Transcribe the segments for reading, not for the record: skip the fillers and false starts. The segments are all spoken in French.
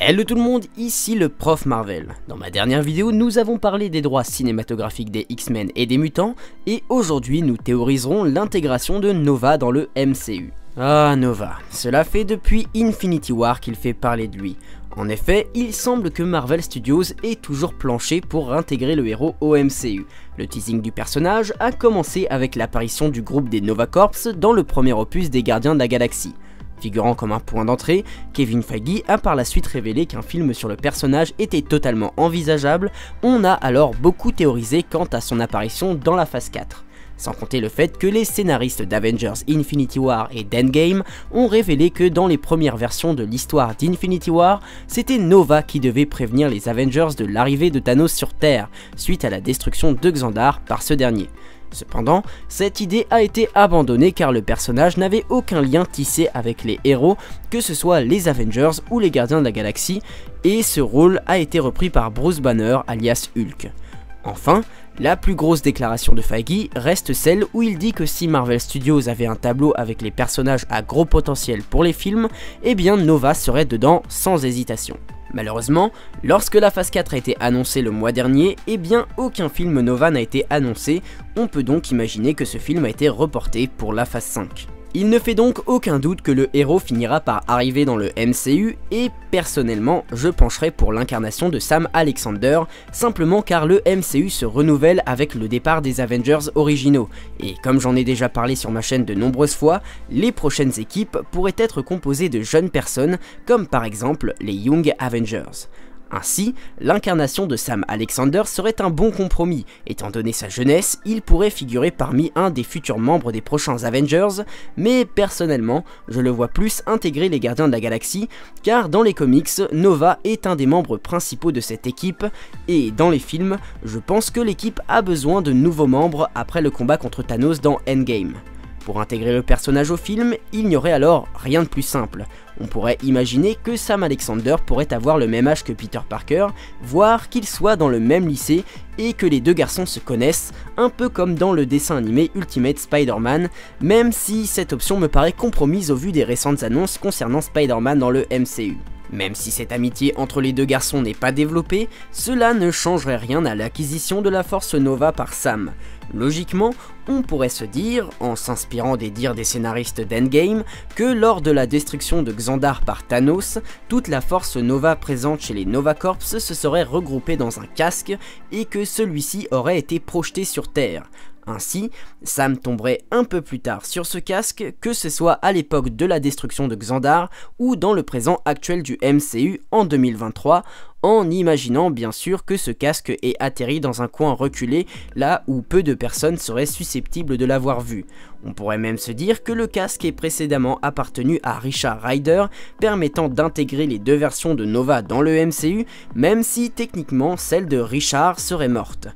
Hello tout le monde, ici le prof Marvel. Dans ma dernière vidéo, nous avons parlé des droits cinématographiques des X-Men et des mutants, et aujourd'hui nous théoriserons l'intégration de Nova dans le MCU. Ah Nova, cela fait depuis Infinity War qu'il fait parler de lui. En effet, il semble que Marvel Studios ait toujours planché pour intégrer le héros au MCU. Le teasing du personnage a commencé avec l'apparition du groupe des Nova Corps dans le premier opus des Gardiens de la Galaxie. Figurant comme un point d'entrée, Kevin Feige a par la suite révélé qu'un film sur le personnage était totalement envisageable. On a alors beaucoup théorisé quant à son apparition dans la phase 4. Sans compter le fait que les scénaristes d'Avengers Infinity War et d'Endgame ont révélé que dans les premières versions de l'histoire d'Infinity War, c'était Nova qui devait prévenir les Avengers de l'arrivée de Thanos sur Terre, suite à la destruction de Xandar par ce dernier. Cependant, cette idée a été abandonnée car le personnage n'avait aucun lien tissé avec les héros, que ce soit les Avengers ou les Gardiens de la Galaxie, et ce rôle a été repris par Bruce Banner alias Hulk. Enfin, la plus grosse déclaration de Feige reste celle où il dit que si Marvel Studios avait un tableau avec les personnages à gros potentiel pour les films, eh bien Nova serait dedans sans hésitation. Malheureusement, lorsque la phase 4 a été annoncée le mois dernier, eh bien aucun film Nova n'a été annoncé, on peut donc imaginer que ce film a été reporté pour la phase 5. Il ne fait donc aucun doute que le héros finira par arriver dans le MCU et personnellement je pencherai pour l'incarnation de Sam Alexander, simplement car le MCU se renouvelle avec le départ des Avengers originaux et comme j'en ai déjà parlé sur ma chaîne de nombreuses fois, les prochaines équipes pourraient être composées de jeunes personnes comme par exemple les Young Avengers. Ainsi, l'incarnation de Sam Alexander serait un bon compromis, étant donné sa jeunesse, il pourrait figurer parmi un des futurs membres des prochains Avengers, mais personnellement, je le vois plus intégrer les Gardiens de la Galaxie, car dans les comics, Nova est un des membres principaux de cette équipe, et dans les films, je pense que l'équipe a besoin de nouveaux membres après le combat contre Thanos dans Endgame. Pour intégrer le personnage au film, il n'y aurait alors rien de plus simple. On pourrait imaginer que Sam Alexander pourrait avoir le même âge que Peter Parker, voire qu'ils soient dans le même lycée et que les deux garçons se connaissent, un peu comme dans le dessin animé Ultimate Spider-Man, même si cette option me paraît compromise au vu des récentes annonces concernant Spider-Man dans le MCU. Même si cette amitié entre les deux garçons n'est pas développée, cela ne changerait rien à l'acquisition de la force Nova par Sam. Logiquement, on pourrait se dire, en s'inspirant des dires des scénaristes d'Endgame, que lors de la destruction de Xandar par Thanos, toute la force Nova présente chez les Nova Corps se serait regroupée dans un casque et que celui-ci aurait été projeté sur Terre. Ainsi, Sam tomberait un peu plus tard sur ce casque, que ce soit à l'époque de la destruction de Xandar ou dans le présent actuel du MCU en 2023, en imaginant bien sûr que ce casque ait atterri dans un coin reculé, là où peu de personnes seraient susceptibles de l'avoir vu. On pourrait même se dire que le casque ait précédemment appartenu à Richard Rider, permettant d'intégrer les deux versions de Nova dans le MCU, même si techniquement celle de Richard serait morte.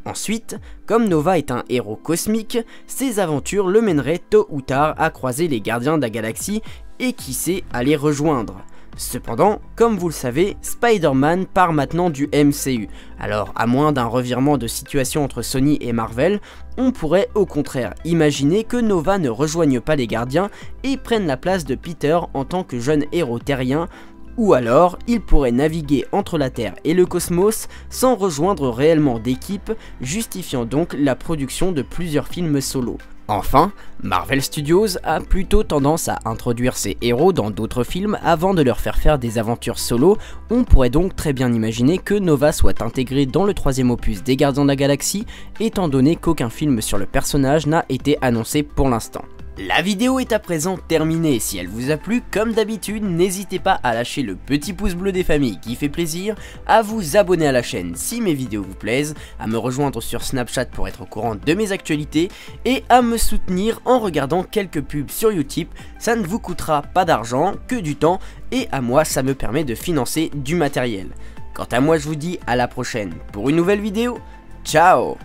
Ensuite, comme Nova est un héros cosmique, ses aventures le mèneraient tôt ou tard à croiser les Gardiens de la Galaxie et qui sait à les rejoindre. Cependant, comme vous le savez, Spider-Man part maintenant du MCU, alors à moins d'un revirement de situation entre Sony et Marvel, on pourrait au contraire imaginer que Nova ne rejoigne pas les Gardiens et prenne la place de Peter en tant que jeune héros terrien, ou alors, il pourrait naviguer entre la Terre et le cosmos sans rejoindre réellement d'équipe, justifiant donc la production de plusieurs films solo. Enfin, Marvel Studios a plutôt tendance à introduire ses héros dans d'autres films avant de leur faire des aventures solo, on pourrait donc très bien imaginer que Nova soit intégré dans le troisième opus des Gardiens de la Galaxie, étant donné qu'aucun film sur le personnage n'a été annoncé pour l'instant. La vidéo est à présent terminée, si elle vous a plu, comme d'habitude, n'hésitez pas à lâcher le petit pouce bleu des familles qui fait plaisir, à vous abonner à la chaîne si mes vidéos vous plaisent, à me rejoindre sur Snapchat pour être au courant de mes actualités, et à me soutenir en regardant quelques pubs sur Utip, ça ne vous coûtera pas d'argent, que du temps, et à moi ça me permet de financer du matériel. Quant à moi je vous dis à la prochaine pour une nouvelle vidéo, ciao!